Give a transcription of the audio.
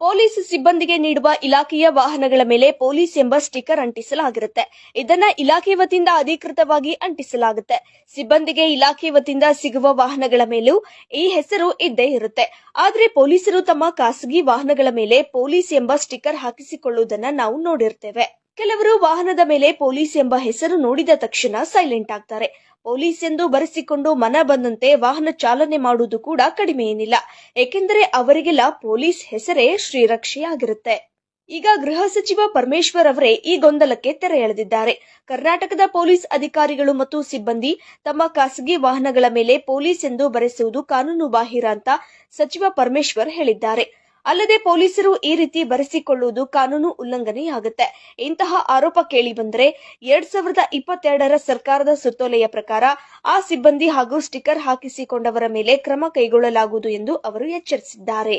Police ಸಿಬ್ಬಂದಿಗೆ ನೀಡುವ ಇಲಾಖೆಯ ವಾಹನಗಳ ಮೇಲೆ ಪೊಲೀಸ್ ಎಂಬ ಸ್ಟಿಕ್ಕರ್ ಅಂಟಿಸಲಾಗಿರುತ್ತೆ. ಇದನ್ನ ಇಲಾಖೆ ವತಿಯಿಂದ ಅಧಿಕೃತವಾಗಿ ಅಂಟಿಸಲಾಗುತ್ತೆ. ಸಿಬ್ಬಂದಿಗೆ ಇಲಾಖೆ ವತಿಯಿಂದ ಸಿಗುವ ವಾಹನಗಳ ಮೇಲೂ ಈ ಹೆಸರು ಇದ್ದೇ ಇರುತ್ತೆ. ಆದ್ರೆ ಪೊಲೀಸರು ತಮ್ಮ ಖಾಸಗಿ ವಾಹನಗಳ ಮೇಲೆ ಪೊಲೀಸ್ ಎಂಬ ಸ್ಟಿಕ್ಕರ್ ಹಾಕಿಸಿಕೊಳ್ಳುವುದನ್ನ ನಾವು ನೋಡಿರ್ತೇವೆ. ಕೆಲವರು ವಾಹನದ ಮೇಲೆ ಪೊಲೀಸ್ ಎಂಬ ಹೆಸರು ನೋಡಿದ ತಕ್ಷಣ ಸೈಲೆಂಟ್ ಆಗ್ತಾರೆ. ಪೊಲೀಸ್ ಎಂದು ಬರೆಸಿಕೊಂಡು ಮನ ಬಂದಂತೆ ವಾಹನ ಚಾಲನೆ ಮಾಡುವುದು ಕೂಡ ಕಡಿಮೆ ಏನಿಲ್ಲ. ಏಕೆಂದರೆ ಅವರಿಗೆಲ್ಲ ಪೊಲೀಸ್ ಹೆಸರೇ ಶ್ರೀರಕ್ಷೆಯಾಗಿರುತ್ತೆ. ಈಗ ಗೃಹ ಸಚಿವ ಪರಮೇಶ್ವರ್ ಅವರೇ ಈ ಗೊಂದಲಕ್ಕೆ ತೆರೆ ಎಳೆದಿದ್ದಾರೆ. ಕರ್ನಾಟಕದ ಪೊಲೀಸ್ ಅಧಿಕಾರಿಗಳು ಮತ್ತು ಸಿಬ್ಬಂದಿ ತಮ್ಮ ಖಾಸಗಿ ವಾಹನಗಳ ಮೇಲೆ ಪೊಲೀಸ್ ಎಂದು ಬರೆಸುವುದು ಕಾನೂನು ಬಾಹಿರ ಅಂತ ಸಚಿವ ಪರಮೇಶ್ವರ್ ಹೇಳಿದ್ದಾರೆ. ಅಲ್ಲದೆ ಪೊಲೀಸರು ಈ ರೀತಿ ಬರೆಸಿಕೊಳ್ಳುವುದು ಕಾನೂನು ಉಲ್ಲಂಘನೆಯಾಗುತ್ತೆ. ಇಂತಹ ಆರೋಪ ಕೇಳಿ ಬಂದರೆ 2022ರ ಸರ್ಕಾರದ ಸುತ್ತೋಲೆಯ ಪ್ರಕಾರ ಆ ಸಿಬ್ಬಂದಿ ಹಾಗೂ ಸ್ಟಿಕ್ಕರ್ ಹಾಕಿಸಿಕೊಂಡವರ ಮೇಲೆ ಕ್ರಮ ಕೈಗೊಳ್ಳಲಾಗುವುದು ಎಂದು ಅವರು ಎಚ್ಚರಿಸಿದ್ದಾರೆ.